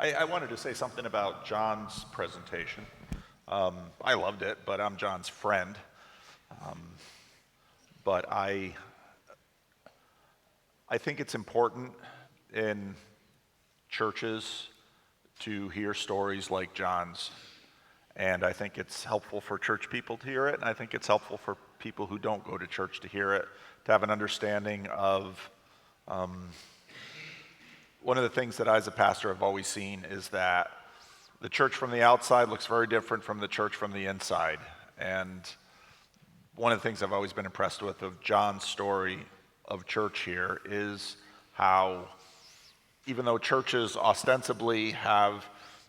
I wanted to say something about John's presentation. I loved it, but I'm John's friend. But I think it's important in churches to hear stories like John's. And I think it's helpful for church people to hear it, and I think it's helpful for people who don't go to church to hear it, to have an understanding of one of the things that I as a pastor have always seen is that the church from the outside looks very different from the church from the inside. And one of the things I've always been impressed with of John's story of church here is how, even though churches ostensibly have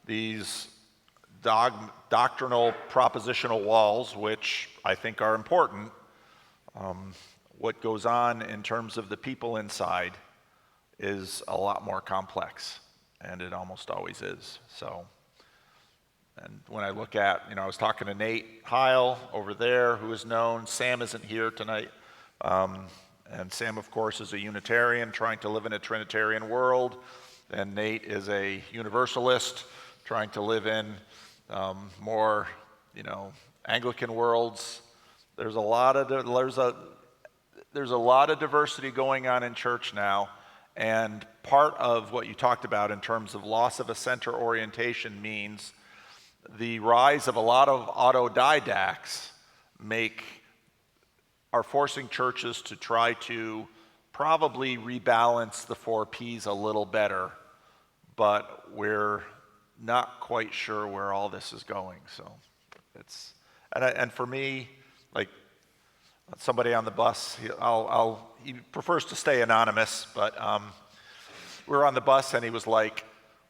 these doctrinal propositional walls, which I think are important, what goes on in terms of the people inside is a lot more complex, and it almost always is. So, and when I look at, I was talking to Nate Heil over there, who is known. Sam isn't here tonight. And Sam, of course, is a Unitarian trying to live in a Trinitarian world. And Nate is a Universalist trying to live in more, Anglican worlds. There's a lot of diversity going on in church now, and part of what you talked about in terms of loss of a center orientation means the rise of a lot of autodidacts are forcing churches to try to probably rebalance the 4 Ps a little better, but we're not quite sure where all this is going. So and for me, like somebody on the bus, he prefers to stay anonymous, but we were on the bus and he was like,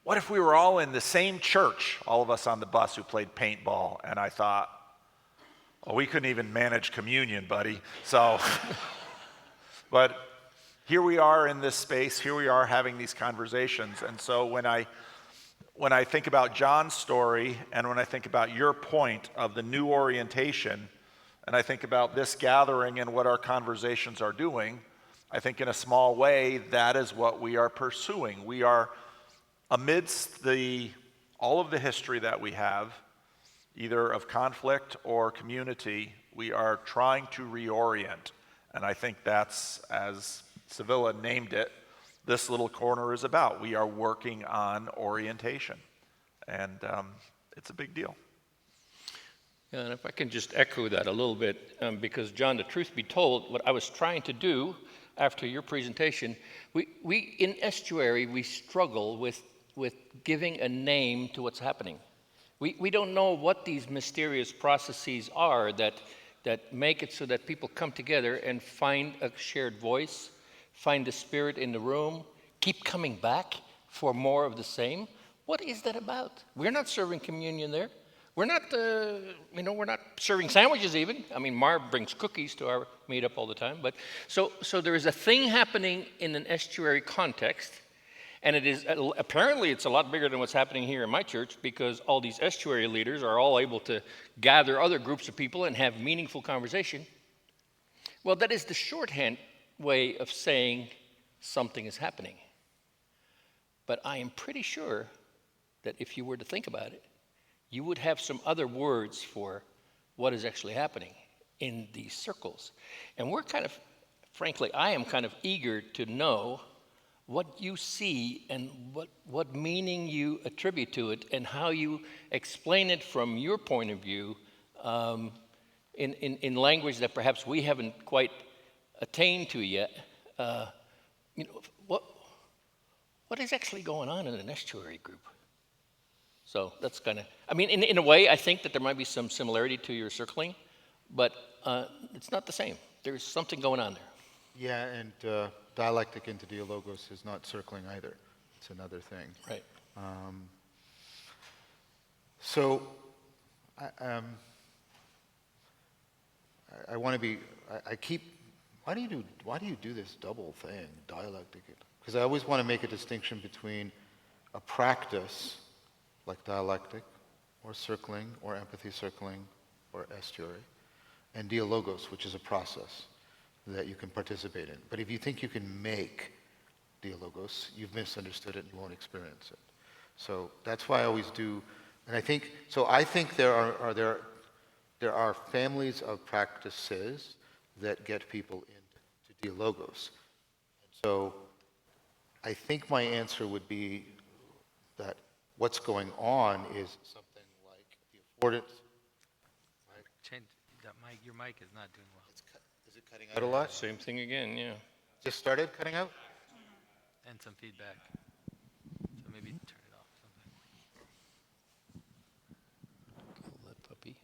what if we were all in the same church, all of us on the bus who played paintball? And I thought, well, we couldn't even manage communion, buddy. So, but here we are in this space, here we are having these conversations. And so when I think about John's story and when I think about your point of the new orientation, and I think about this gathering and what our conversations are doing, I think in a small way, that is what we are pursuing. We are, amidst all of the history that we have, either of conflict or community, we are trying to reorient. And I think that's, as Sevilla named it, this little corner is about. We are working on orientation. And it's a big deal. Yeah, and if I can just echo that a little bit, because John, the truth be told, what I was trying to do after your presentation, we in Estuary, we struggle with giving a name to what's happening. We don't know what these mysterious processes are that make it so that people come together and find a shared voice, find the spirit in the room, keep coming back for more of the same. What is that about? We're not serving communion there. We're not, we're not serving sandwiches even. I mean, Marv brings cookies to our meetup all the time. But so there is a thing happening in an estuary context, and it is apparently it's a lot bigger than what's happening here in my church, because all these estuary leaders are all able to gather other groups of people and have meaningful conversation. Well, that is the shorthand way of saying something is happening. But I am pretty sure that if you were to think about it, you would have some other words for what is actually happening in these circles. And we're kind of, frankly, I am kind of eager to know what you see and what meaning you attribute to it and how you explain it from your point of view in language that perhaps we haven't quite attained to yet. What is actually going on in an estuary group? So that's kind of, in a way, I think that there might be some similarity to your circling, but it's not the same. There's something going on there. Yeah, and dialectic into theologos is not circling either. It's another thing. Right. I want to be, why do you do this double thing, dialectic? Because I always want to make a distinction between a practice like dialectic, or circling, or empathy circling, or estuary, and dialogos, which is a process that you can participate in. But if you think you can make dialogos, you've misunderstood it and you won't experience it. So that's why I always do, and I think there are families of practices that get people into theologos. So I think my answer would be that what's going on is something like the affordance. Change that mic. Your mic is not doing well. Is it cutting out a lot? Same thing again, yeah. Just started cutting out? And some feedback. So maybe turn it off. Something. Kill that puppy.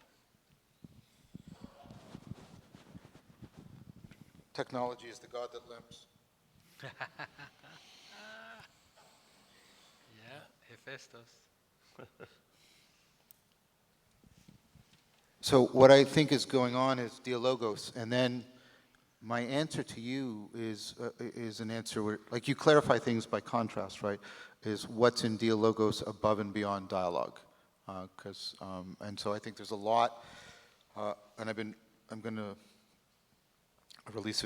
Technology is the god that limps. Yeah, Hephaestus. So what I think is going on is dialogos, and then my answer to you is an answer where, like, you clarify things by contrast, right? Is what's in dialogos above and beyond dialogue, and so I think there's a lot, and I'm going to release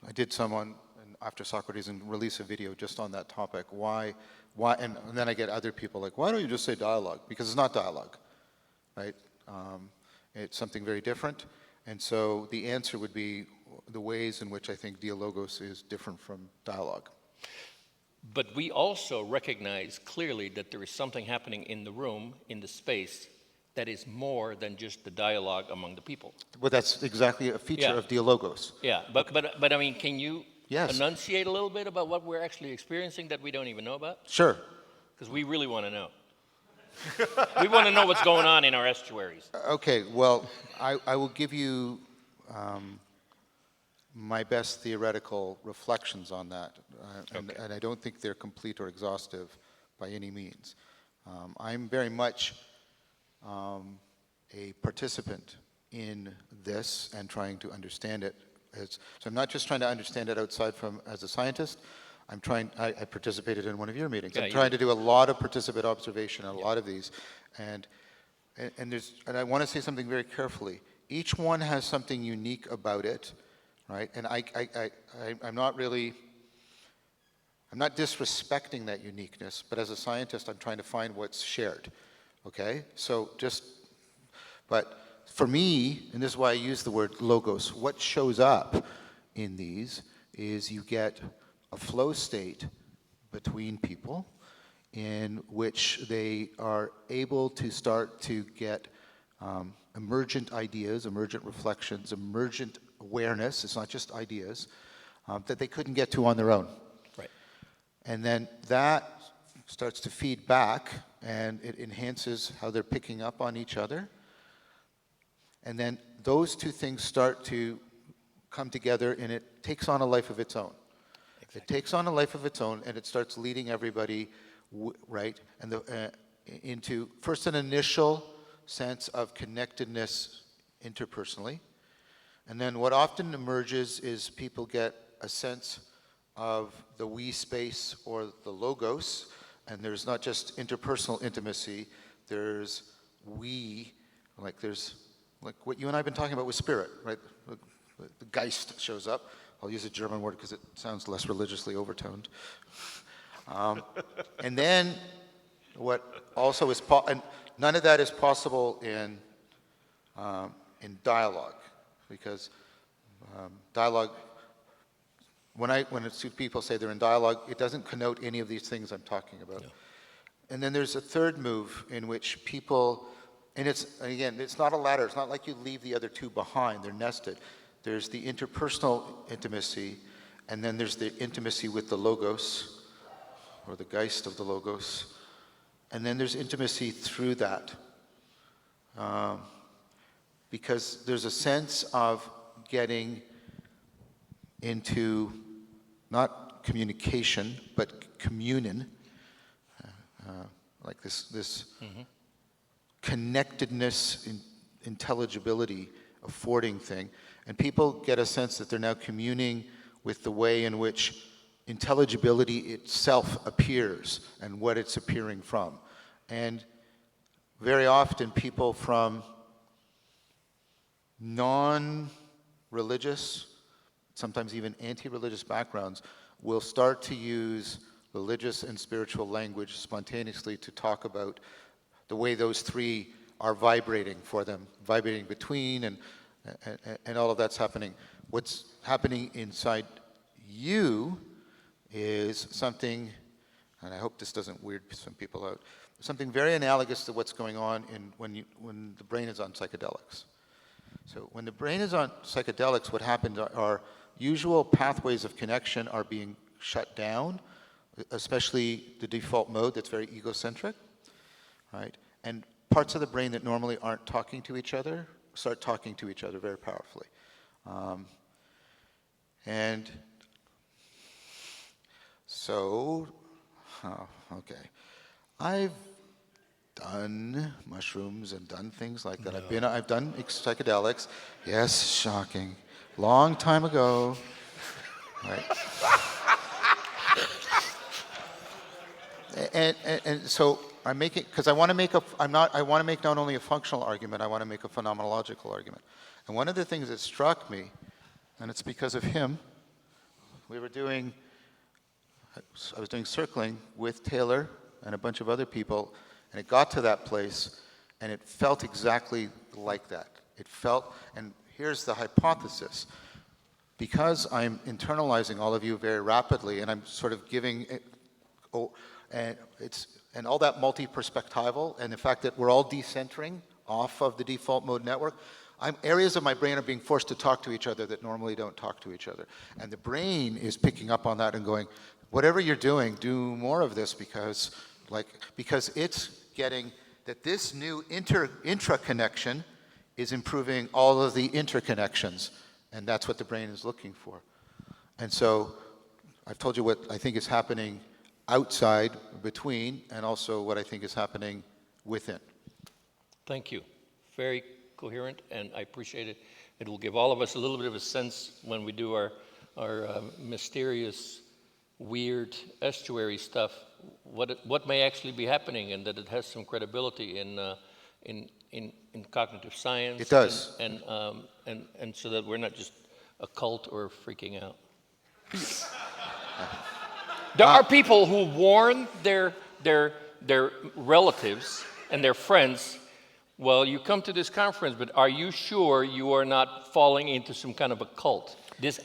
I did some on after Socrates and release a video just on that topic. Why, and then I get other people like, why don't you just say dialogue? Because it's not dialogue, right? It's something very different. And so the answer would be the ways in which I think dialogos is different from dialogue. But we also recognize clearly that there is something happening in the room, in the space, that is more than just the dialogue among the people. Well, that's exactly a feature Yeah. of dialogos. Yeah, but I mean, can you Yes. enunciate a little bit about what we're actually experiencing that we don't even know about? Sure. Because we really want to know. We want to know what's going on in our estuaries. Okay, well, I will give you my best theoretical reflections on that, and I don't think they're complete or exhaustive by any means. I'm very much a participant in this and trying to understand it. So I'm not just trying to understand it outside from as a scientist. I participated in one of your meetings. Yeah, I'm trying to do a lot of participant observation on a lot of these, and I want to say something very carefully. Each one has something unique about it, right? And I'm not disrespecting that uniqueness, but as a scientist, I'm trying to find what's shared, okay? So but for me, and this is why I use the word logos, what shows up in these is you get a flow state between people in which they are able to start to get emergent ideas, emergent reflections, emergent awareness, it's not just ideas, that they couldn't get to on their own. Right. And then that starts to feed back and it enhances how they're picking up on each other. And then those two things start to come together and it takes on a life of its own. Exactly. It takes on a life of its own and it starts leading everybody, right, and into first an initial sense of connectedness interpersonally. And then what often emerges is people get a sense of the we space or the logos, and there's not just interpersonal intimacy, there's we, there's what you and I have been talking about with spirit, right? The Geist shows up. I'll use a German word because it sounds less religiously overtoned. And then what also is, and none of that is possible in dialogue, because dialogue, when people say they're in dialogue, it doesn't connote any of these things I'm talking about. No. And then there's a third move in which people, and it's not a ladder, it's not like you leave the other two behind, they're nested. There's the interpersonal intimacy, and then there's the intimacy with the logos, or the Geist of the logos, and then there's intimacy through that. Because there's a sense of getting into not communication, but communion, like this connectedness, intelligibility, affording thing. And people get a sense that they're now communing with the way in which intelligibility itself appears and what it's appearing from. And very often people from non-religious, sometimes even anti-religious backgrounds will start to use religious and spiritual language spontaneously to talk about the way those three are vibrating for them, vibrating between, and all of that's happening. What's happening inside you is something, and I hope this doesn't weird some people out, something very analogous to what's going on when the brain is on psychedelics. So when the brain is on psychedelics, what happens are usual pathways of connection are being shut down, especially the default mode that's very egocentric, right? And parts of the brain that normally aren't talking to each other start talking to each other very powerfully. And so, okay. I've done mushrooms and done things like that. No. I've done psychedelics. Yes, shocking. Long time ago. Right. And so I make it because I want to make I want to make not only a functional argument, I want to make a phenomenological argument. And one of the things that struck me, and it's because of him, I was doing circling with Taylor and a bunch of other people, and it got to that place, and it felt exactly like that. It felt, and here's the hypothesis. Because I'm internalizing all of you very rapidly, and I'm sort of giving it, and all that multi-perspectival, and the fact that we're all decentering off of the default mode network, areas of my brain are being forced to talk to each other that normally don't talk to each other. And the brain is picking up on that and going, whatever you're doing, do more of this because it's getting that this new intra-connection is improving all of the interconnections, and that's what the brain is looking for. And so I've told you what I think is happening outside, between, and also what I think is happening within. Thank you. Very coherent, and I appreciate it. It will give all of us a little bit of a sense when we do our mysterious, weird estuary stuff, what may actually be happening, and that it has some credibility in cognitive science. It does. And so that we're not just a cult or freaking out. There are people who warn their relatives and their friends, well, you come to this conference, but are you sure you are not falling into some kind of a cult?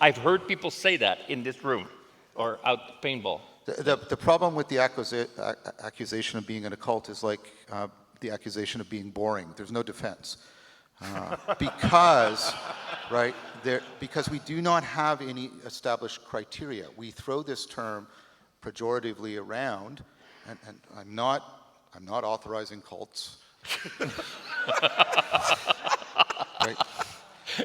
I've heard people say that in this room or out paintball. The problem with the accusation of being in a cult is like the accusation of being boring. There's no defense. Because we do not have any established criteria. We throw this term pejoratively around, and I'm not authorizing cults. Right?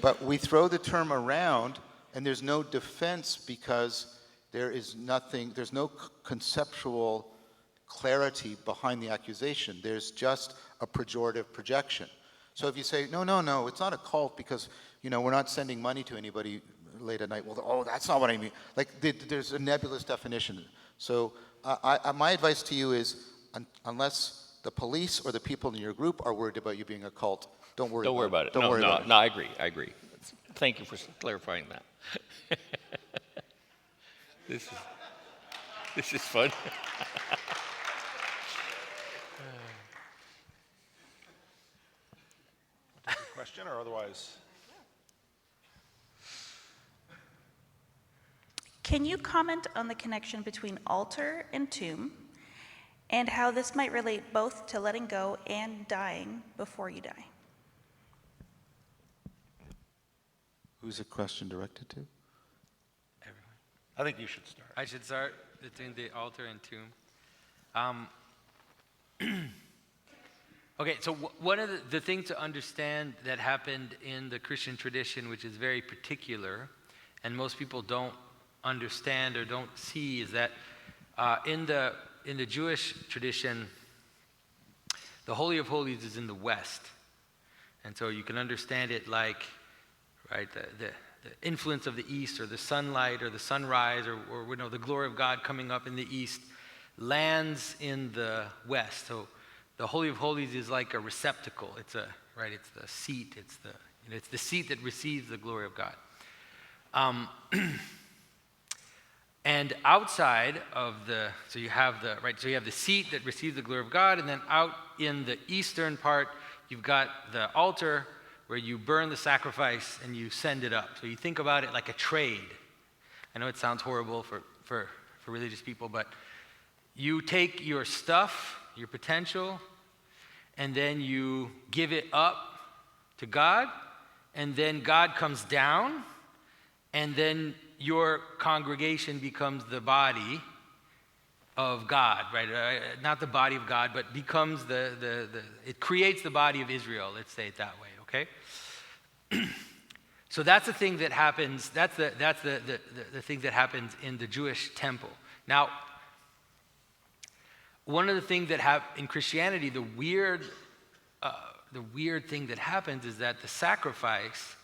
But we throw the term around, and there's no defense because there's no conceptual clarity behind the accusation. There's just a pejorative projection. So if you say, no, it's not a cult because, we're not sending money to anybody late at night. Well, that's not what I mean. There's a nebulous definition. So my advice to you is, unless the police or the people in your group are worried about you being a cult, don't worry about it. Don't worry about it. No, I agree. Thank you for clarifying that. This is fun. Question or otherwise? Can you comment on the connection between altar and tomb, and how this might relate both to letting go and dying before you die? Who's the question directed to? Everyone. I think you should start. I should start between the altar and tomb. Okay, so one of the things to understand that happened in the Christian tradition, which is very particular, and most people don't understand or don't see, is that in the Jewish tradition, the Holy of Holies is in the West. And so you can understand it like, right, the influence of the East, or the sunlight, or the sunrise, or the glory of God coming up in the East lands in the West. So the Holy of Holies is like a receptacle. It's the seat. It's the seat that receives the glory of God. And outside of so you have the seat that receives the glory of God, and then out in the eastern part, you've got the altar where you burn the sacrifice and you send it up. So you think about it like a trade. I know it sounds horrible for religious people, but you take your stuff, your potential, and then you give it up to God, and then God comes down, and then your congregation becomes the body of God, right? Not the body of God, but becomes it creates the body of Israel, let's say it that way, okay? So that's the thing that happens, that's the thing that happens in the Jewish temple. Now, one of the things that in Christianity, the weird thing that happens is that the sacrifice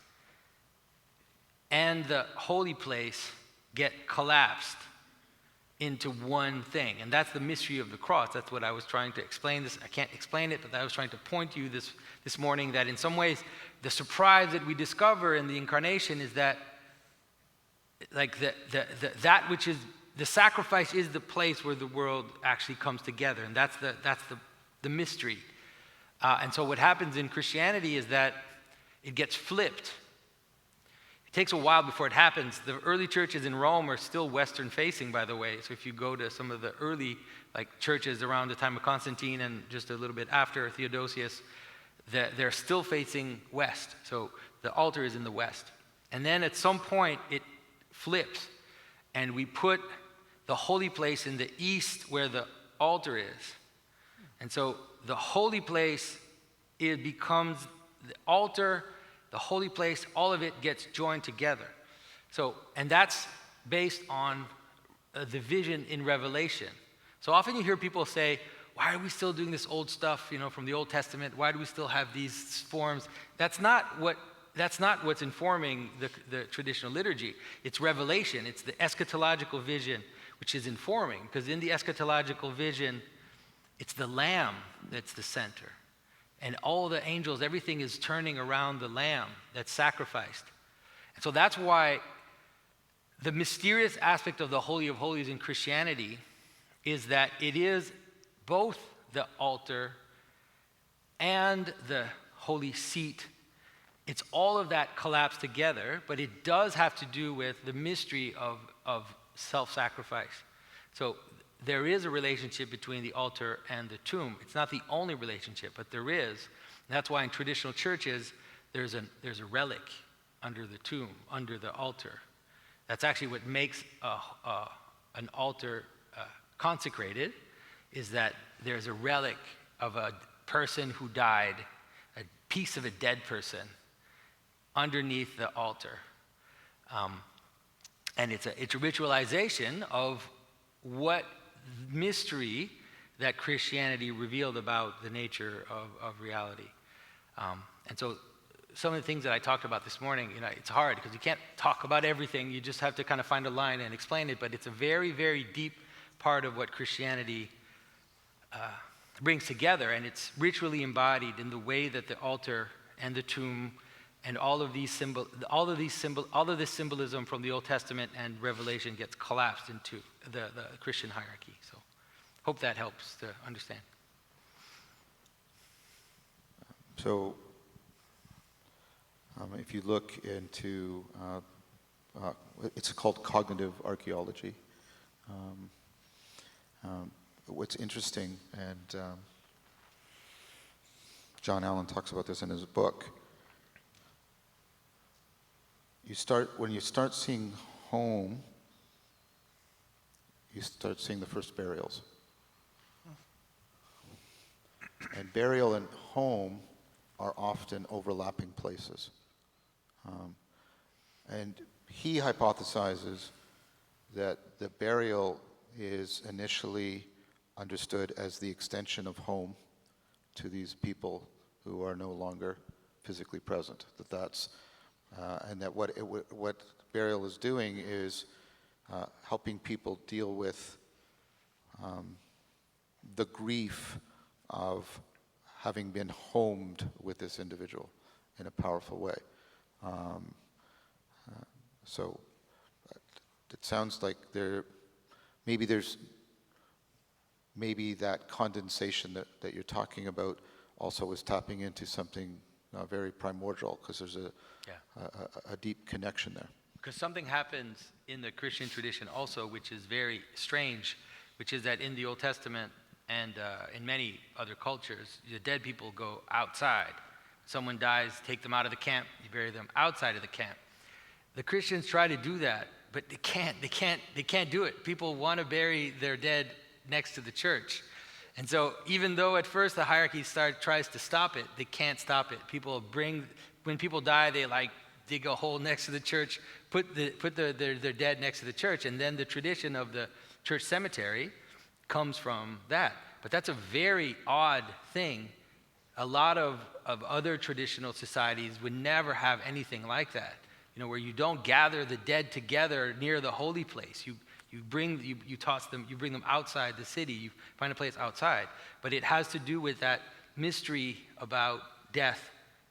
and the holy place get collapsed into one thing. And that's the mystery of the cross. That's what I was trying to explain. I can't explain it, but I was trying to point to you this morning that in some ways, the surprise that we discover in the incarnation is that like that which is the sacrifice is the place where the world actually comes together. And that's the mystery. And so what happens in Christianity is that it gets flipped. It takes a while before it happens. The early churches in Rome are still Western facing, by the way. So if you go to some of the early churches around the time of Constantine and just a little bit after Theodosius, they're still facing west. So the altar is in the west. And then at some point it flips and we put the holy place in the east where the altar is. And so the holy place, it becomes the altar, the holy place, all of it gets joined together. So, and that's based on the vision in Revelation. So often you hear people say, why are we still doing this old stuff, from the Old Testament? Why do we still have these forms? That's not what's informing the traditional liturgy. It's revelation. It's the eschatological vision which is informing. Because in the eschatological vision, it's the Lamb that's the center. And all the angels, everything is turning around the Lamb that's sacrificed. And so that's why the mysterious aspect of the Holy of Holies in Christianity is that it is both the altar and the holy seat. It's all of that collapsed together, but it does have to do with the mystery of self-sacrifice. So there is a relationship between the altar and the tomb. It's not the only relationship, but there is. And that's why in traditional churches, there's a relic under the tomb, under the altar. That's actually what makes an altar consecrated, is that there's a relic of a person who died, a piece of a dead person, underneath the altar. And it's a ritualization of what mystery that Christianity revealed about the nature of reality. And so some of the things that I talked about this morning, it's hard because you can't talk about everything. You just have to kind of find a line and explain it. But it's a very, very deep part of what Christianity brings together. And it's ritually embodied in the way that the altar and the tomb and all of this symbolism from the Old Testament and Revelation gets collapsed into the Christian hierarchy. So hope that helps to understand. So if you look into, it's called cognitive archaeology. What's interesting, and John Allen talks about this in his book, when you start seeing home, you start seeing the first burials. And burial and home are often overlapping places. And he hypothesizes that the burial is initially understood as the extension of home to these people who are no longer physically present. And that what burial is doing is helping people deal with the grief of having been homed with this individual in a powerful way. So it sounds like maybe that condensation that you're talking about also is tapping into something very primordial, because there's a deep connection there. Because something happens in the Christian tradition also, which is very strange, which is that in the Old Testament and in many other cultures, the dead people go outside. Someone dies, take them out of the camp, you bury them outside of the camp. The Christians try to do that, but they can't do it. People want to bury their dead next to the church. And so even though at first the hierarchy tries to stop it, they can't stop it. When people die, they dig a hole next to the church, put their dead next to the church, and then the tradition of the church cemetery comes from that. But that's a very odd thing. A lot of other traditional societies would never have anything like that, where you don't gather the dead together near the holy place. You bring them outside the city. You find a place outside. But it has to do with that mystery about death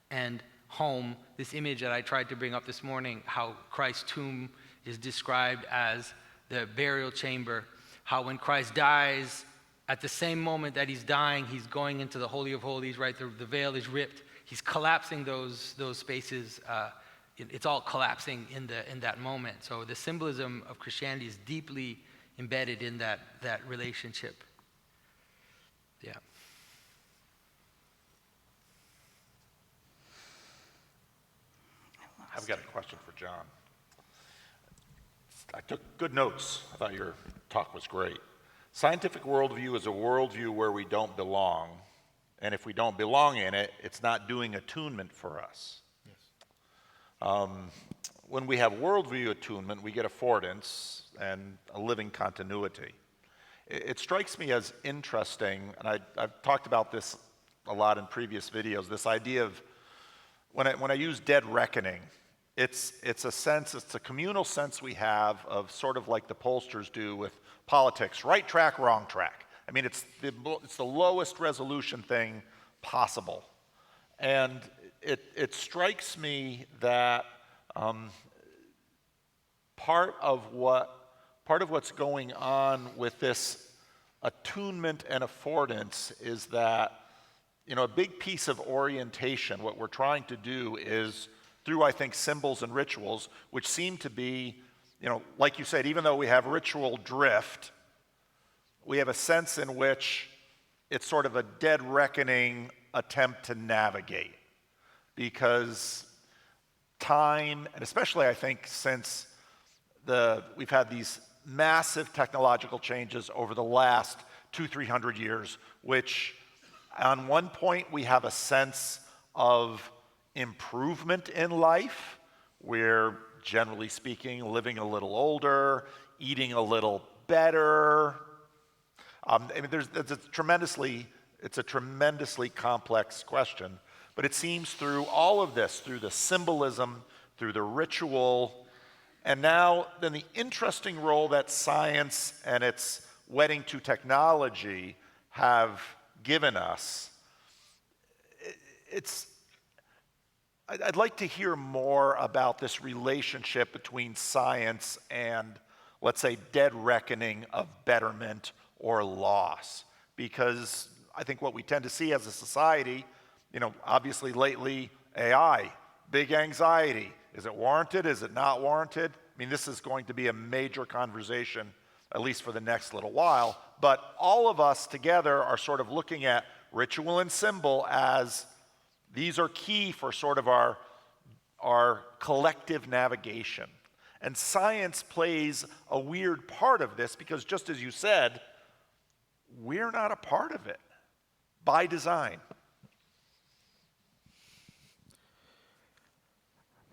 and home. This image that I tried to bring up this morning, how Christ's tomb is described as the burial chamber. How when Christ dies, at the same moment that he's dying, he's going into the Holy of Holies, right? The veil is ripped. He's collapsing those spaces. It's all collapsing in that moment. So the symbolism of Christianity is deeply embedded in that relationship. Yeah. I've got a question for John. I took good notes. I thought your talk was great. Scientific worldview is a worldview where we don't belong. And if we don't belong in it, it's not doing attunement for us. Yes. When we have worldview attunement, we get affordance and a living continuity. It strikes me as interesting, and I've talked about this a lot in previous videos, this idea of when I use dead reckoning, it's a communal sense we have of sort of like the pollsters do with politics, right track, wrong track. I mean, it's the lowest resolution thing possible. And it strikes me that part of what's going on with this attunement and affordance is that, a big piece of orientation, what we're trying to do is through, I think, symbols and rituals, which seem to be, like you said, even though we have ritual drift, we have a sense in which it's sort of a dead reckoning attempt to navigate. Because time, and especially I think since we've had these massive technological changes over the last 200-300 years, which on one point we have a sense of improvement in life. We're, generally speaking, living a little older, eating a little better. It's a tremendously complex question, but it seems through all of this, through the symbolism, through the ritual, and now then the interesting role that science and its wedding to technology have given us. I'd like to hear more about this relationship between science and, let's say, dead reckoning of betterment or loss. Because I think what we tend to see as a society, obviously lately, AI, big anxiety. Is it warranted? Is it not warranted? I mean, this is going to be a major conversation, at least for the next little while. But all of us together are sort of looking at ritual and symbol as these are key for sort of our collective navigation. And science plays a weird part of this because, just as you said, we're not a part of it by design.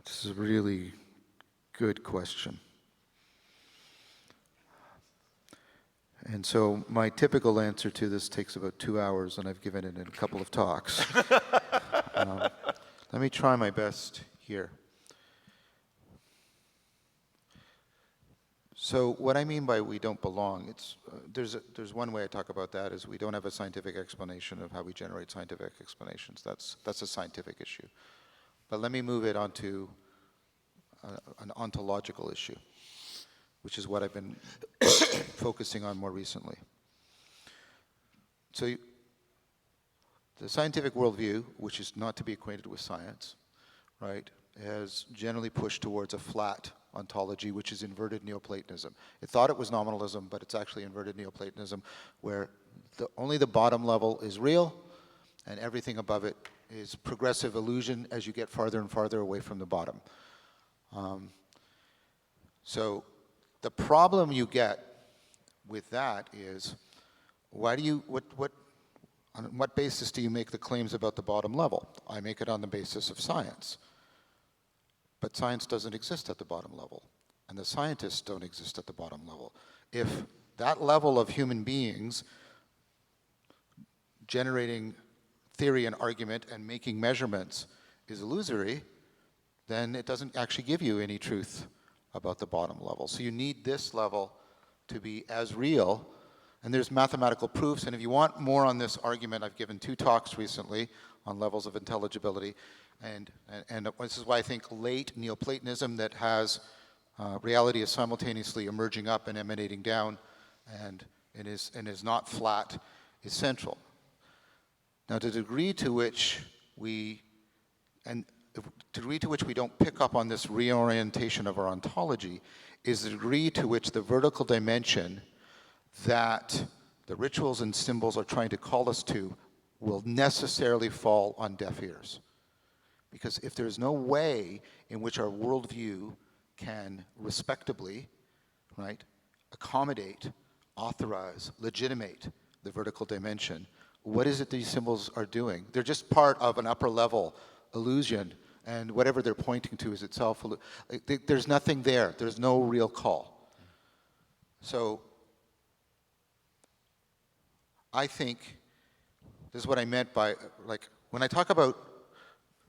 This is a really good question. And so my typical answer to this takes about 2 hours, and I've given it in a couple of talks. Let me try my best here. So what I mean by we don't belong, there's one way I talk about that is we don't have a scientific explanation of how we generate scientific explanations. That's a scientific issue. But let me move it onto an ontological issue, which is what I've been focusing on more recently. So the scientific worldview, which is not to be acquainted with science, right, has generally pushed towards a flat ontology, which is inverted Neoplatonism. It thought it was nominalism, but it's actually inverted Neoplatonism, where only the bottom level is real, and everything above it is progressive illusion as you get farther and farther away from the bottom. So the problem you get with that is, on what basis do you make the claims about the bottom level? I make it on the basis of science. But science doesn't exist at the bottom level, and the scientists don't exist at the bottom level. If that level of human beings generating theory and argument and making measurements is illusory, then it doesn't actually give you any truth about the bottom level. So you need this level to be as real, and there's mathematical proofs, and if you want more on this argument, I've given 2 talks recently on levels of intelligibility, and this is why I think late Neoplatonism that has reality is simultaneously emerging up and emanating down, and is not flat, is central. Now, to the degree to which we don't pick up on this reorientation of our ontology is the degree to which the vertical dimension that the rituals and symbols are trying to call us to will necessarily fall on deaf ears. Because if there's no way in which our worldview can respectably, right, accommodate, authorize, legitimate the vertical dimension, what is it these symbols are doing? They're just part of an upper level illusion, and whatever they're pointing to is itself, there's nothing there. There's no real call. So I think this is what I meant by, like, when I talk about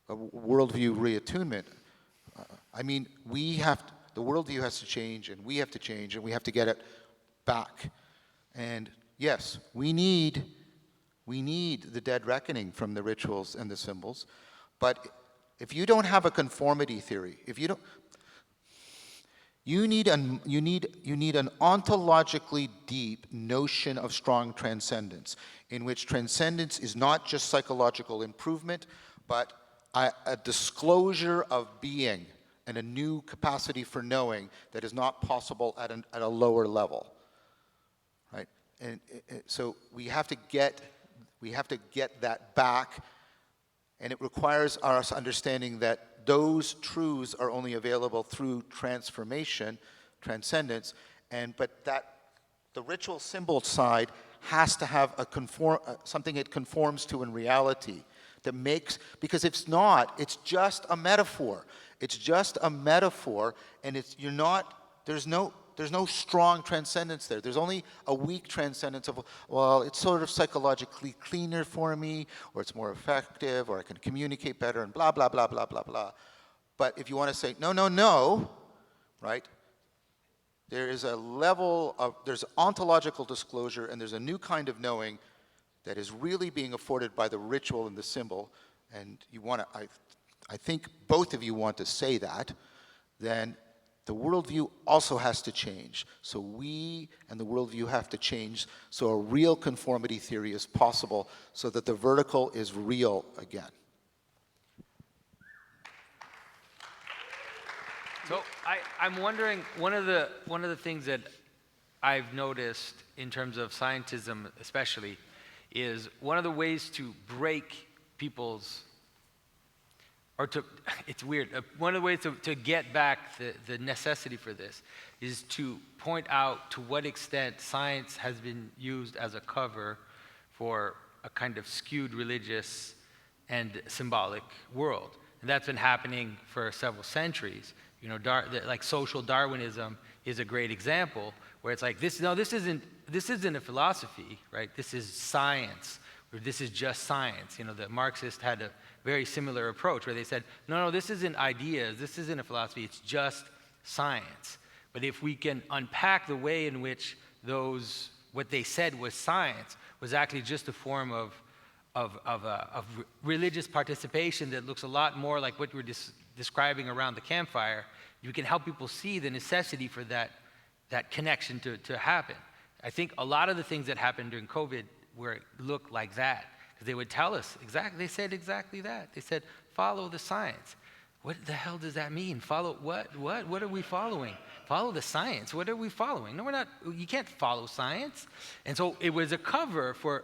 a worldview reattunement, I mean, the worldview has to change, and we have to change, and we have to get it back. And yes, we need the dead reckoning from the rituals and the symbols, but if you don't have a conformity theory, if you don't, you need an ontologically deep notion of strong transcendence, in which transcendence is not just psychological improvement, but a disclosure of being and a new capacity for knowing that is not possible at a lower level, right? And so we have to get that back, and it requires us understanding that those truths are only available through transformation, transcendence, but that the ritual symbol side has to have something it conforms to in reality that makes, because if not, it's just a metaphor. It's just a metaphor, and there's no strong transcendence there. There's only a weak transcendence of, well, it's sort of psychologically cleaner for me, or it's more effective, or I can communicate better, and blah, blah, blah, blah, blah, blah. But if you want to say, no, right? There is a level of, there's ontological disclosure, and there's a new kind of knowing that is really being afforded by the ritual and the symbol, and you want to, I think both of you want to say that, then the worldview also has to change. So we and the worldview have to change so a real conformity theory is possible, so that the vertical is real again. So I'm wondering, one of the things that I've noticed in terms of scientism especially is one of the ways to break people's, it's weird, one of the ways to get back the necessity for this is to point out to what extent science has been used as a cover for a kind of skewed religious and symbolic world. And that's been happening for several centuries. You know, like social Darwinism is a great example, where it's like, this isn't a philosophy, right? This is science, or this is just science. You know, the Marxists had a very similar approach, where they said, no, this isn't ideas, this isn't a philosophy, it's just science. But if we can unpack the way in which what they said was science, was actually just a form of religious participation that looks a lot more like what we're describing around the campfire, you can help people see the necessity for that that connection to happen. I think a lot of the things that happened during COVID looked like that, because they would tell us exactly, they said exactly that. They said, follow the science. What the hell does that mean? Follow what? What are we following? Follow the science. What are we following? No, we're not. You can't follow science. And so it was a cover for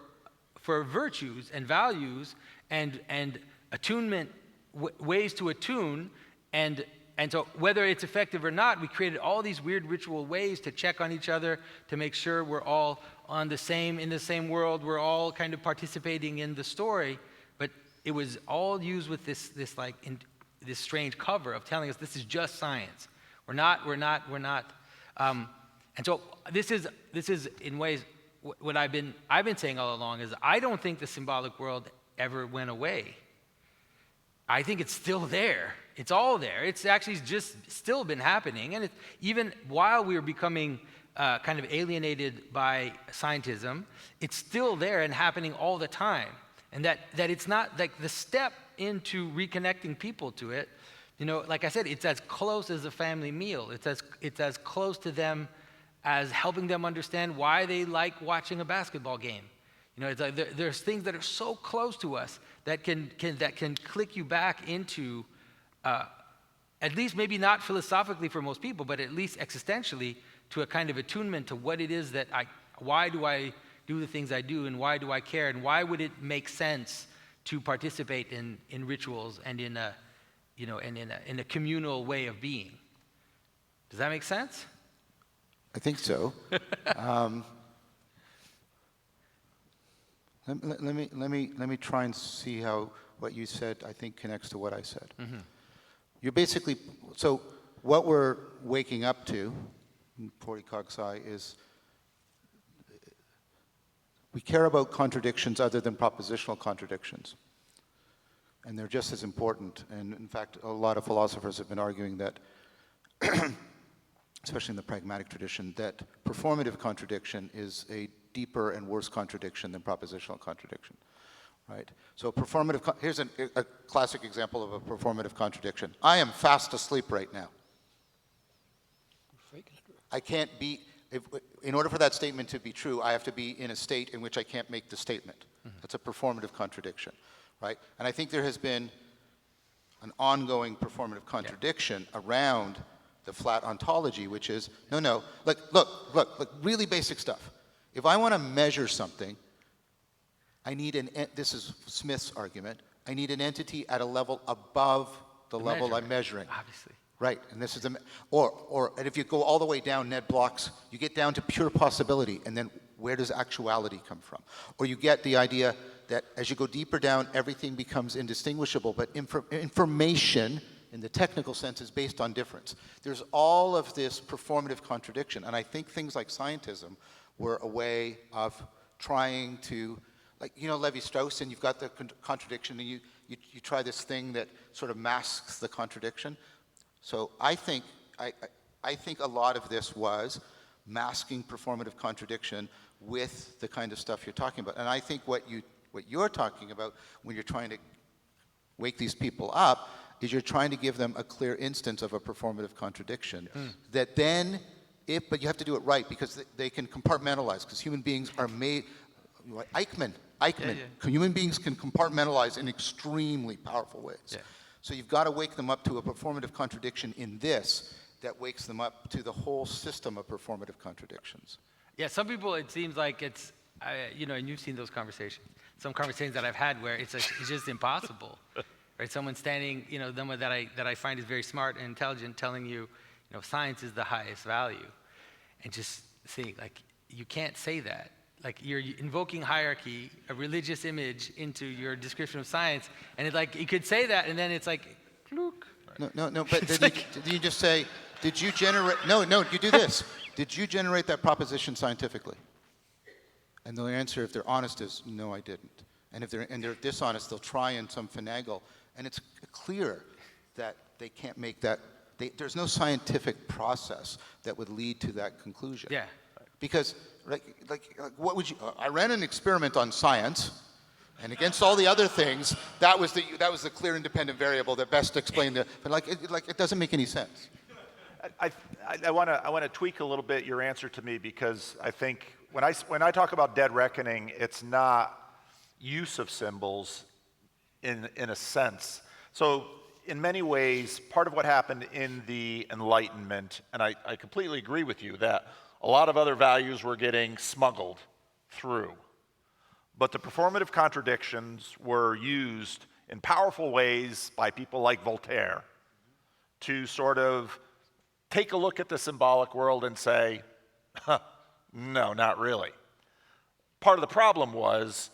virtues and values and attunement, ways to attune, and so whether it's effective or not, we created all these weird ritual ways to check on each other, to make sure we're all in the same world, we're all kind of participating in the story, but it was all used with this strange cover of telling us this is just science. We're not. And so this is in ways what I've been saying all along is I don't think the symbolic world ever went away. I think it's still there. It's all there. It's actually just still been happening. And even while we were becoming kind of alienated by scientism, it's still there and happening all the time. And that it's not like the step into reconnecting people to it, like I said, it's as close as a family meal. It's as close to them as helping them understand why they like watching a basketball game. It's like there's things that are so close to us that can click you back into, at least maybe not philosophically for most people, but at least existentially, to a kind of attunement to what it is that why do I do the things I do, and why do I care, and why would it make sense to participate in rituals and in a communal way of being. Does that make sense? I think so. Let me try and see how what you said, I think, connects to what I said. Mm-hmm. You're basically, so what we're waking up to, Porikogsai, is we care about contradictions other than propositional contradictions. And they're just as important. And in fact, a lot of philosophers have been arguing that, especially in the pragmatic tradition, that performative contradiction is a deeper and worse contradiction than propositional contradiction, right? So performative, here's a classic example of a performative contradiction. I am fast asleep right now. I can't be, in order for that statement to be true, I have to be in a state in which I can't make the statement. Mm-hmm. That's a performative contradiction. Right? And I think there has been an ongoing performative contradiction around the flat ontology, which is, look, really basic stuff. If I want to measure something, I need this is Smith's argument, I need an entity at a level above the level I'm measuring. Obviously. Right, and this is, and if you go all the way down Ned blocks, you get down to pure possibility, and then where does actuality come from? Or you get the idea that as you go deeper down, everything becomes indistinguishable, but information, in the technical sense, is based on difference. There's all of this performative contradiction, and I think things like Scientism were a way of trying to, like, Levi-Strauss, and you've got the contradiction, and you try this thing that sort of masks the contradiction. So I think a lot of this was masking performative contradiction with the kind of stuff you're talking about. And I think what you're talking about when you're trying to wake these people up is you're trying to give them a clear instance of a performative contradiction. Yes. That then, but you have to do it right, because they can compartmentalize, because human beings are made, Eichmann, human beings can compartmentalize in extremely powerful ways. Yeah. So you've got to wake them up to a performative contradiction in this that wakes them up to the whole system of performative contradictions. Yeah, some people, it seems like it's, and you've seen those conversations. Some conversations that I've had where it's just impossible, right? Someone standing, someone that I find is very smart and intelligent, telling you, science is the highest value, and just think, like, you can't say that. Like, you're invoking hierarchy, a religious image, into your description of science, and it's like, you could say that, and then it's like, clook. No, but did you just say, did you generate, no, you do this. Did you generate that proposition scientifically? And the answer, if they're honest, is no, I didn't. And if they're dishonest, they'll try in some finagle. And it's clear that they can't make that, there's no scientific process that would lead to that conclusion. Yeah. Because, like, what would you, I ran an experiment on science, and against all the other things, that was the clear independent variable that best explained but it doesn't make any sense. I want to tweak a little bit your answer to me, because I think when I talk about dead reckoning, it's not use of symbols in a sense. So in many ways, part of what happened in the Enlightenment, and I completely agree with you that a lot of other values were getting smuggled through. But the performative contradictions were used in powerful ways by people like Voltaire to sort of take a look at the symbolic world and say, huh, no, not really. Part of the problem was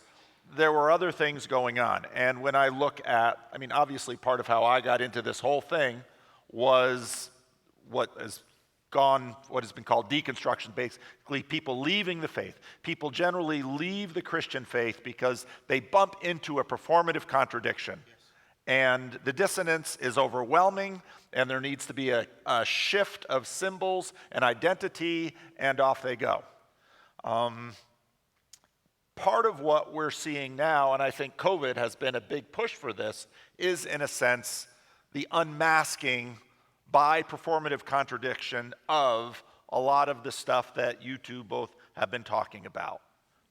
there were other things going on. And when I look at, I mean, obviously part of how I got into this whole thing was what has been called deconstruction, basically people leaving the faith. People generally leave the Christian faith because they bump into a performative contradiction. Yes. And the dissonance is overwhelming, and there needs to be a shift of symbols and identity, and off they go. Part of what we're seeing now, and I think COVID has been a big push for this, is in a sense the unmasking by performative contradiction of a lot of the stuff that you two both have been talking about.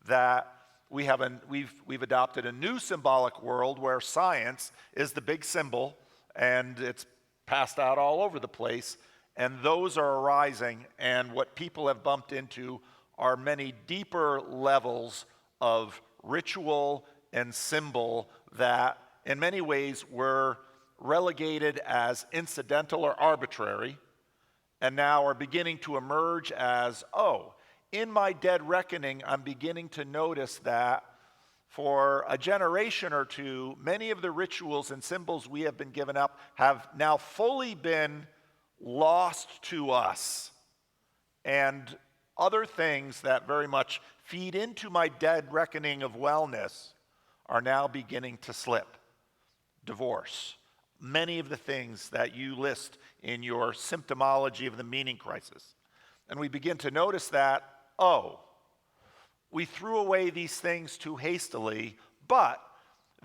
That we've adopted a new symbolic world where science is the big symbol, and it's passed out all over the place, and those are arising, and what people have bumped into are many deeper levels of ritual and symbol that in many ways were relegated as incidental or arbitrary, and now are beginning to emerge as, oh, in my dead reckoning, I'm beginning to notice that for a generation or two, many of the rituals and symbols we have been given up have now fully been lost to us. And other things that very much feed into my dead reckoning of wellness are now beginning to slip. Divorce. Many of the things that you list in your symptomology of the meaning crisis. And we begin to notice that, oh, we threw away these things too hastily, but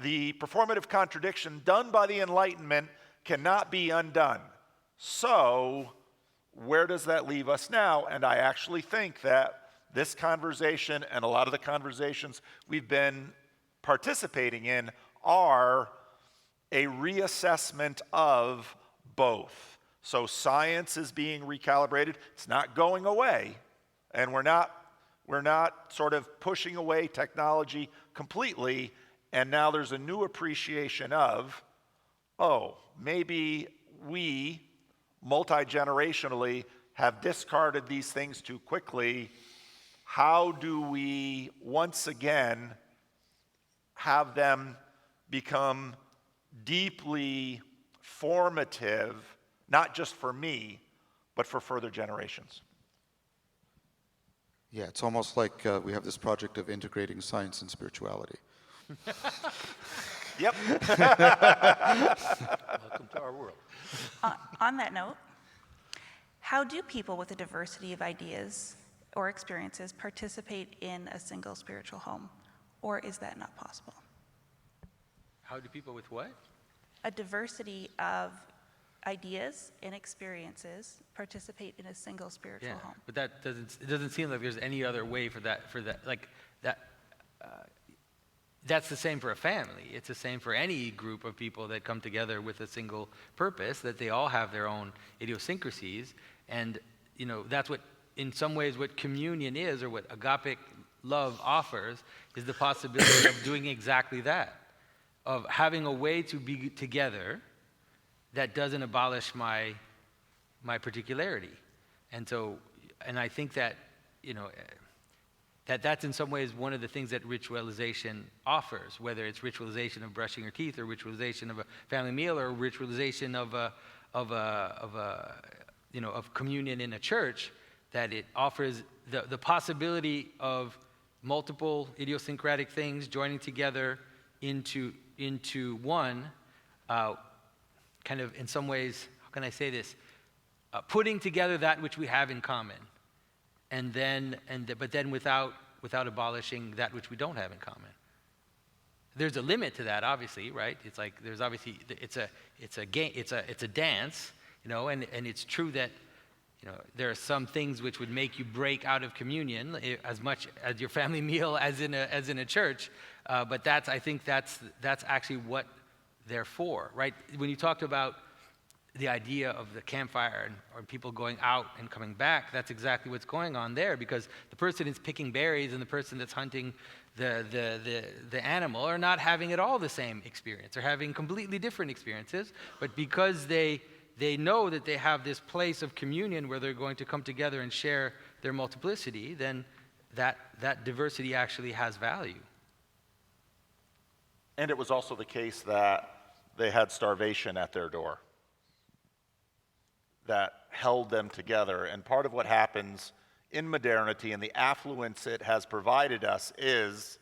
the performative contradiction done by the Enlightenment cannot be undone. So, where does that leave us now? And I actually think that this conversation and a lot of the conversations we've been participating in are a reassessment of both. So science is being recalibrated. It's not going away, and we're not sort of pushing away technology completely, and now there's a new appreciation of, oh, maybe we multi-generationally have discarded these things too quickly. How do we once again have them become deeply formative, not just for me, but for further generations? Yeah, it's almost like we have this project of integrating science and spirituality. Yep. Welcome to our world. On that note, how do people with a diversity of ideas or experiences participate in a single spiritual home? Or is that not possible? How do people with what? A diversity of ideas and experiences participate in a single spiritual home. But it doesn't seem like there's any other way for that, like that. That's the same for a family. It's the same for any group of people that come together with a single purpose, that they all have their own idiosyncrasies. And, that's what, in some ways, what communion is, or what agapic love offers, is the possibility of doing exactly that, of having a way to be together that doesn't abolish my particularity. And I think that, that's in some ways one of the things that ritualization offers, whether it's ritualization of brushing your teeth, or ritualization of a family meal, or ritualization of communion in a church, that it offers the possibility of multiple idiosyncratic things joining together into one, kind of in some ways, how can I say this? Putting together that which we have in common, but then without abolishing that which we don't have in common. There's a limit to that, obviously, right? It's like there's obviously it's a game, it's a dance, and it's true that there are some things which would make you break out of communion as much as your family meal as in a church, but I think that's actually what they're for, right? When you talked about the idea of the campfire or people going out and coming back, that's exactly what's going on there, because the person is picking berries and the person that's hunting the animal are not having at all the same experience. They're having completely different experiences, but because they know that they have this place of communion where they're going to come together and share their multiplicity, then that diversity actually has value. And it was also the case that they had starvation at their door that held them together. And part of what happens in modernity and the affluence it has provided us is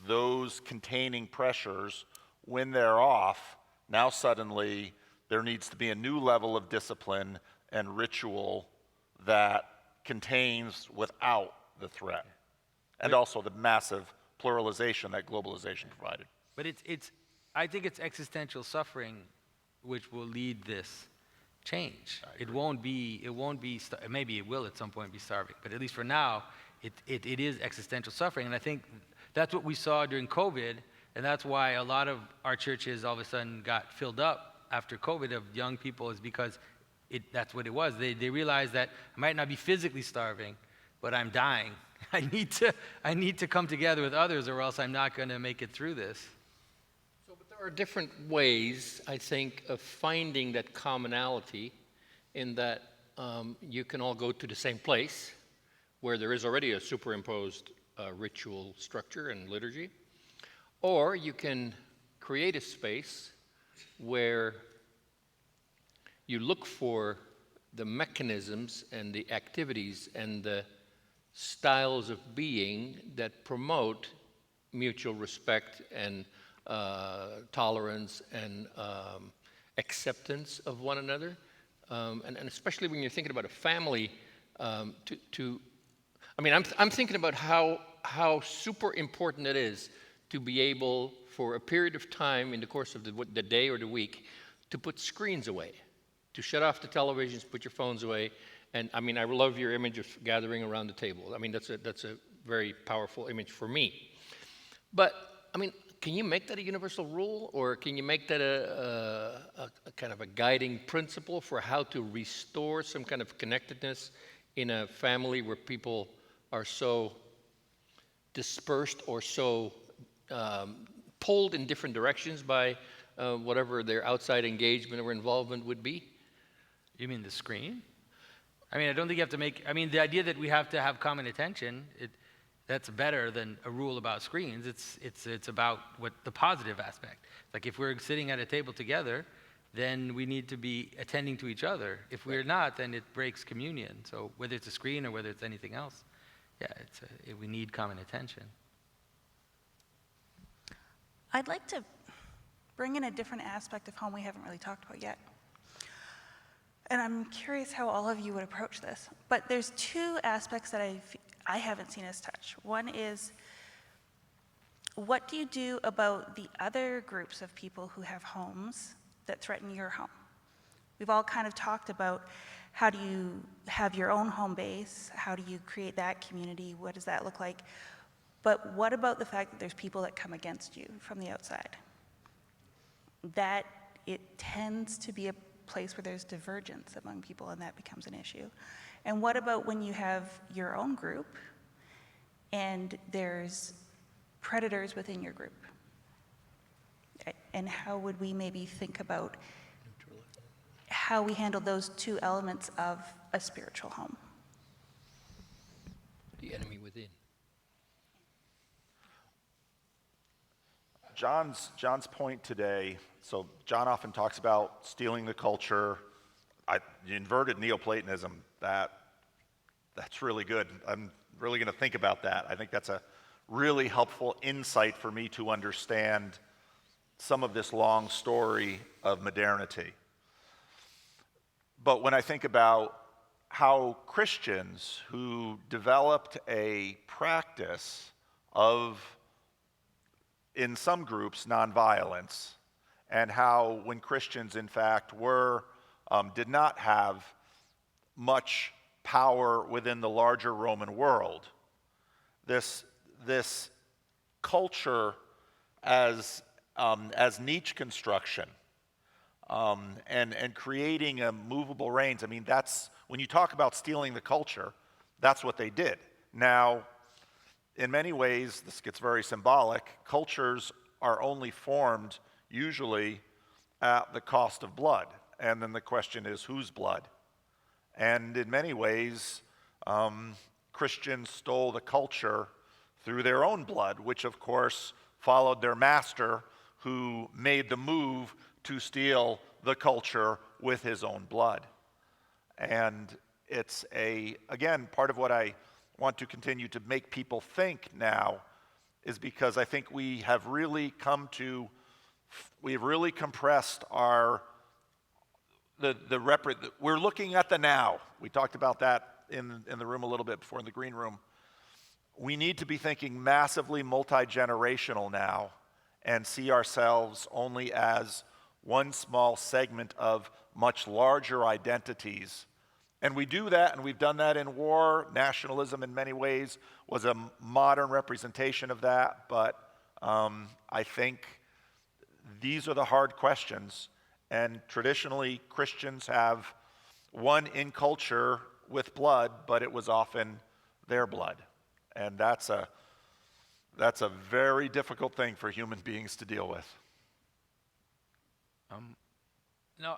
those containing pressures, when they're off, now suddenly there needs to be a new level of discipline and ritual that contains without the threat. And also the massive pluralization that globalization provided. But I think it's existential suffering which will lead this change. It won't be, maybe it will at some point be starving, but at least for now, it is existential suffering. And I think that's what we saw during COVID, and that's why a lot of our churches all of a sudden got filled up after COVID of young people, is because that's what it was. They realized that I might not be physically starving, but I'm dying. I need to come together with others, or else I'm not going to make it through this. But there are different ways, I think, of finding that commonality in that you can all go to the same place where there is already a superimposed ritual structure and liturgy, or you can create a space where you look for the mechanisms and the activities and the styles of being that promote mutual respect and tolerance and acceptance of one another. And especially when you're thinking about a family, I'm thinking about how super important it is to be able, for a period of time in the course of the day or the week, to put screens away, to shut off the televisions, put your phones away. And I love your image of gathering around the table. That's a very powerful image for me. But, can you make that a universal rule, or can you make that a kind of a guiding principle for how to restore some kind of connectedness in a family where people are so dispersed or so pulled in different directions by whatever their outside engagement or involvement would be? You mean the screen? I don't think you have to make, the idea that we have to have common attention, that's better than a rule about screens. It's about what the positive aspect. Like if we're sitting at a table together, then we need to be attending to each other. If we're not, then it breaks communion. So whether it's a screen or whether it's anything else, we need common attention. I'd like to bring in a different aspect of home we haven't really talked about yet. And I'm curious how all of you would approach this. But there's two aspects that I haven't seen us touch. One is, what do you do about the other groups of people who have homes that threaten your home? We've all kind of talked about how do you have your own home base? How do you create that community? What does that look like? But what about the fact that there's people that come against you from the outside? That it tends to be a place where there's divergence among people, and that becomes an issue. And what about when you have your own group and there's predators within your group? And how would we maybe think about how we handle those two elements of a spiritual home? The enemy within. John's point today, so John often talks about stealing the culture, inverted Neoplatonism, that's really good. I'm really going to think about that. I think that's a really helpful insight for me to understand some of this long story of modernity. But when I think about how Christians who developed a practice of, in some groups, nonviolence, and how when Christians, in fact, did not have much power within the larger Roman world. This culture as niche construction, and creating a movable reins. I mean, that's, when you talk about stealing the culture, that's what they did. Now, in many ways, this gets very symbolic. Cultures are only formed usually at the cost of blood. And then the question is, whose blood? And in many ways, Christians stole the culture through their own blood, which of course followed their master, who made the move to steal the culture with his own blood. And it's again, part of what I want to continue to make people think now is because I think we have really we've really compressed we're looking at the now. We talked about that in the room a little bit before, in the green room. We need to be thinking massively multi-generational now and see ourselves only as one small segment of much larger identities. And we do that, and we've done that in war. Nationalism, in many ways, was a modern representation of that. But I think these are the hard questions. And traditionally, Christians have won in culture with blood, but it was often their blood. And that's a very difficult thing for human beings to deal with. No,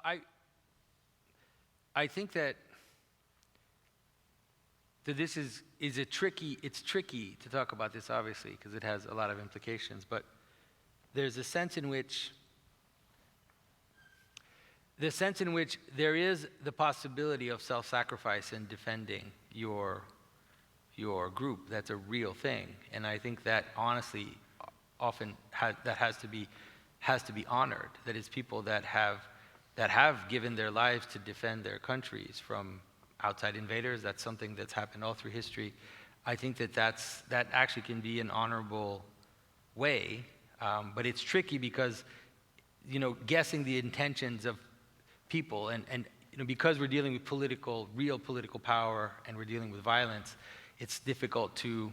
I think that this is a tricky, it's tricky to talk about this, obviously, because it has a lot of implications, but there's a sense in which there is the possibility of self-sacrifice in defending your group. That's a real thing, and I think that honestly, often that has to be honored. That is, people that have given their lives to defend their countries from outside invaders. That's something that's happened all through history. I think that actually can be an honorable way, but it's tricky because, guessing the intentions of people and because we're dealing with real political power, and we're dealing with violence, it's difficult to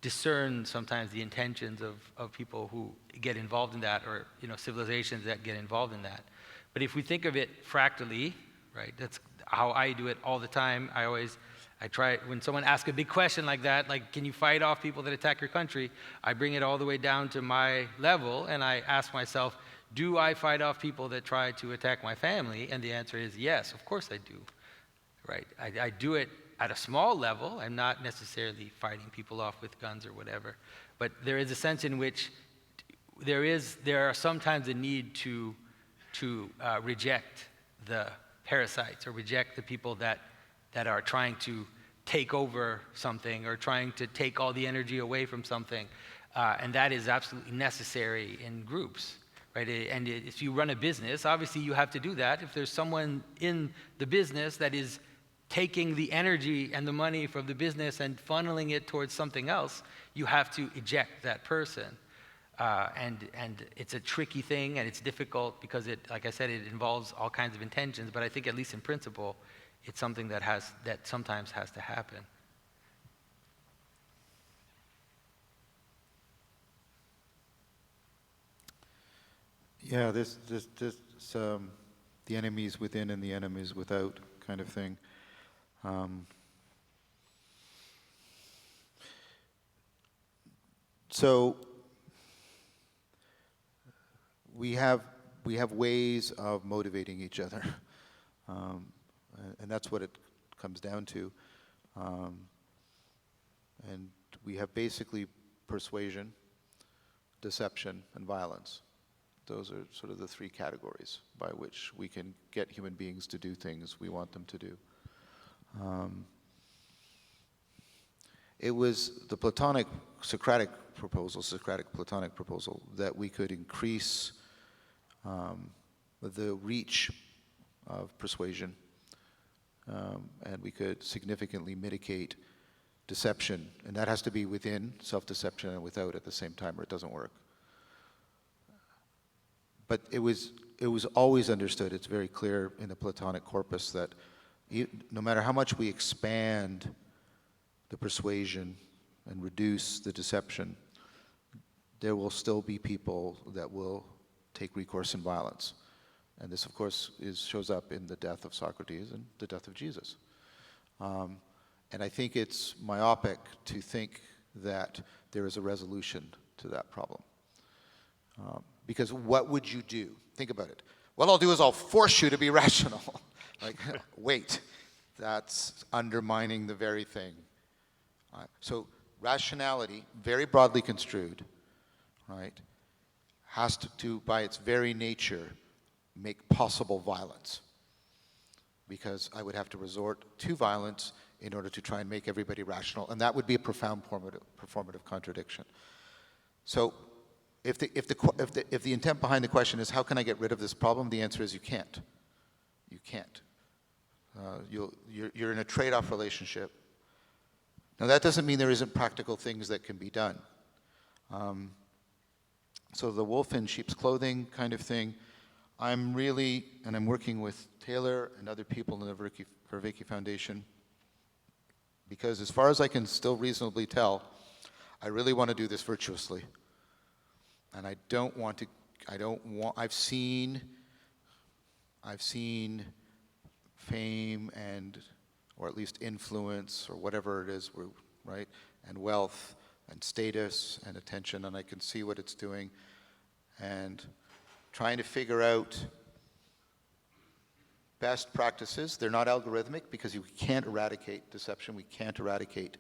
discern sometimes the intentions of people who get involved in that, or civilizations that get involved in that. But if we think of it fractally, right, that's how I do it all the time. I try, when someone asks a big question like that, like, can you fight off people that attack your country? I bring it all the way down to my level, and I ask myself, do I fight off people that try to attack my family? And the answer is yes, of course I do, right? I do it at a small level. I'm not necessarily fighting people off with guns or whatever, but there is a sense in which there are sometimes a need to reject the parasites, or reject the people that are trying to take over something, or trying to take all the energy away from something, and that is absolutely necessary in groups, right? And if you run a business, obviously you have to do that. If there's someone in the business that is taking the energy and the money from the business and funneling it towards something else, you have to eject that person. And it's a tricky thing, and it's difficult because like I said, it involves all kinds of intentions, but I think at least in principle, it's something that sometimes has to happen. Yeah, this the enemies within and the enemies without kind of thing. So we have ways of motivating each other, and that's what it comes down to. And we have basically persuasion, deception, and violence. Those are sort of the three categories by which we can get human beings to do things we want them to do. It was the Socratic Platonic proposal that we could increase the reach of persuasion, and we could significantly mitigate deception, and that has to be within, self-deception, and without at the same time, or it doesn't work. But it was always understood, it's very clear in the Platonic corpus, that no matter how much we expand the persuasion and reduce the deception, there will still be people that will take recourse in violence. And this, of course, shows up in the death of Socrates and the death of Jesus. And I think it's myopic to think that there is a resolution to that problem. Because what would you do? Think about it. What I'll do is I'll force you to be rational. Like, wait, that's undermining the very thing. So rationality, very broadly construed, right, has to, by its very nature, make possible violence. Because I would have to resort to violence in order to try and make everybody rational, and that would be a profound performative contradiction. So if the intent behind the question is how can I get rid of this problem, the answer is you can't. You can't. You're in a trade-off relationship. Now that doesn't mean there isn't practical things that can be done. So the wolf in sheep's clothing kind of thing, I'm working with Taylor and other people in the Vervaeke Foundation, because as far as I can still reasonably tell, I really want to do this virtuously. And I've seen fame or at least influence or whatever it is, right? And wealth and status and attention, and I can see what it's doing. And trying to figure out best practices. They're not algorithmic because we can't eradicate deception, we can't eradicate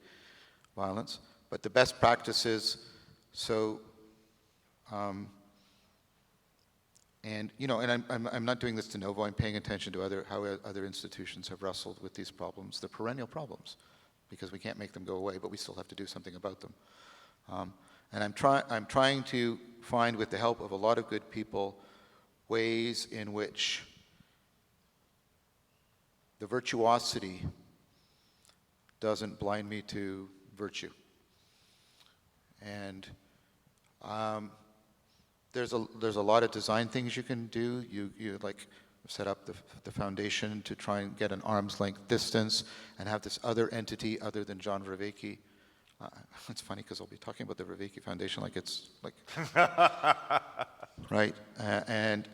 violence, but the best practices, so, and I'm not doing this de novo, I'm paying attention to how other institutions have wrestled with these problems. They're perennial problems because we can't make them go away, but we still have to do something about them. And I'm trying to find, with the help of a lot of good people, ways in which the virtuosity doesn't blind me to virtue. And there's a lot of design things you can do. You like set up the foundation to try and get an arm's length distance and have this other entity other than John Vervaeke. It's funny because I'll be talking about the Vervaeke Foundation like it's like right, and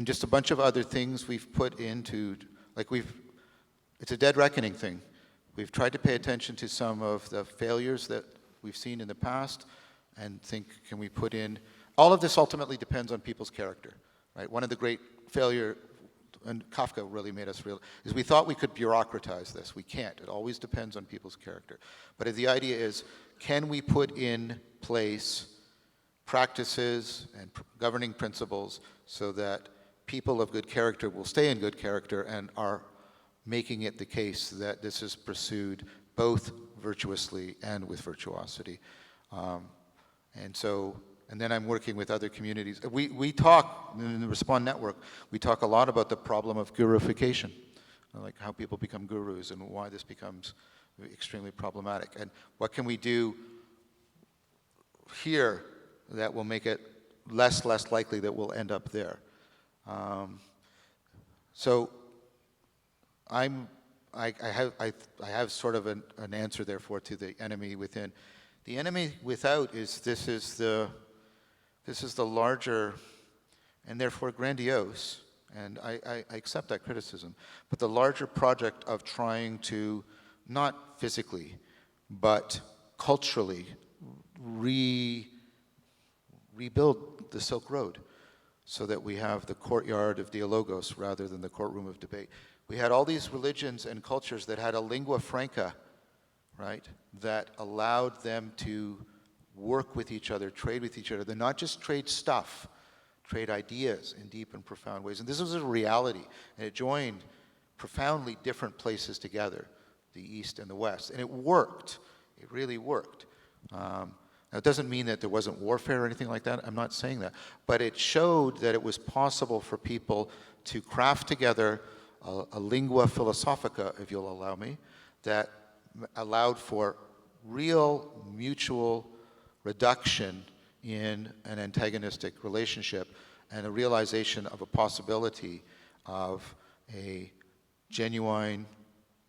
just a bunch of other things we've put into, it's a dead reckoning thing. We've tried to pay attention to some of the failures that we've seen in the past and think, can we put in, all of this ultimately depends on people's character, right? One of the great failure, and Kafka really made us real, is we thought we could bureaucratize this. We can't. It always depends on people's character. But the idea is, can we put in place practices and governing principles so that people of good character will stay in good character and are making it the case that this is pursued both virtuously and with virtuosity. And then I'm working with other communities. We talk, in the Respond Network, we talk a lot about the problem of guruification, like how people become gurus and why this becomes extremely problematic. And what can we do here that will make it less likely that we'll end up there? So I have sort of an answer, therefore, to the enemy within. The enemy without is this is the larger and therefore grandiose, and I accept that criticism, but the larger project of trying to, not physically, but culturally rebuild the Silk Road so that we have the courtyard of theologos rather than the courtroom of debate. We had all these religions and cultures that had a lingua franca, right, that allowed them to work with each other, trade with each other. They're not just trade stuff, trade ideas in deep and profound ways. And this was a reality, and it joined profoundly different places together, the East and the West. And it worked. It really worked. Now, it doesn't mean that there wasn't warfare or anything like that. I'm not saying that. But it showed that it was possible for people to craft together a lingua philosophica, if you'll allow me, that allowed for real mutual reduction in an antagonistic relationship and a realization of a possibility of a genuine,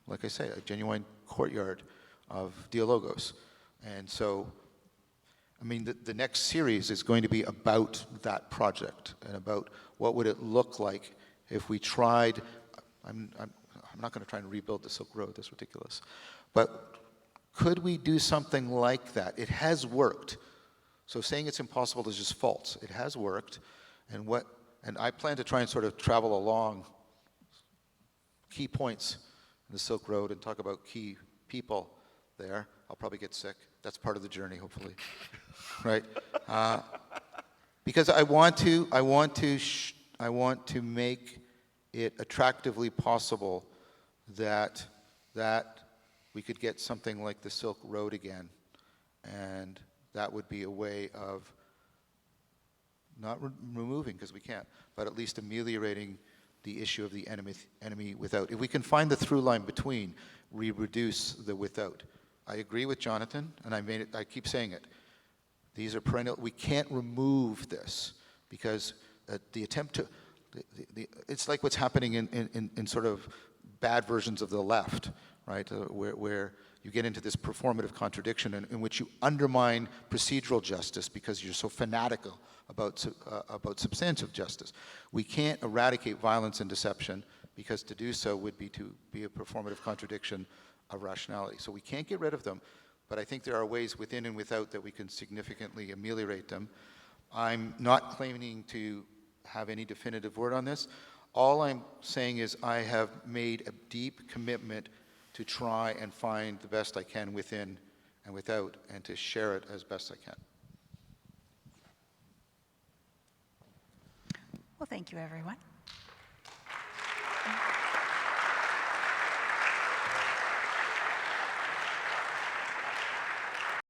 like I say, a genuine courtyard of theologos. And so, I mean, the next series is going to be about that project and about what would it look like if we tried, I'm not going to try and rebuild the Silk Road, that's ridiculous, but could we do something like that? It has worked. So saying it's impossible is just false. It has worked, and I plan to try and sort of travel along key points in the Silk Road and talk about key people there. I'll probably get sick. That's part of the journey, hopefully, right? Because I want to make it attractively possible that we could get something like the Silk Road again, and that would be a way of not removing, because we can't, but at least ameliorating the issue of the enemy without. If we can find the through line between, we reduce the without. I agree with Jonathan, and I keep saying it. These are perennial. We can't remove this because the attempt to, it's like what's happening in sort of bad versions of the left, right? Where you get into this performative contradiction in which you undermine procedural justice because you're so fanatical about substantive justice. We can't eradicate violence and deception because to do so would be to be a performative contradiction of rationality. So we can't get rid of them, but I think there are ways within and without that we can significantly ameliorate them. I'm not claiming to have any definitive word on this. All I'm saying is I have made a deep commitment to try and find the best I can within and without, and to share it as best I can. Well, thank you, everyone.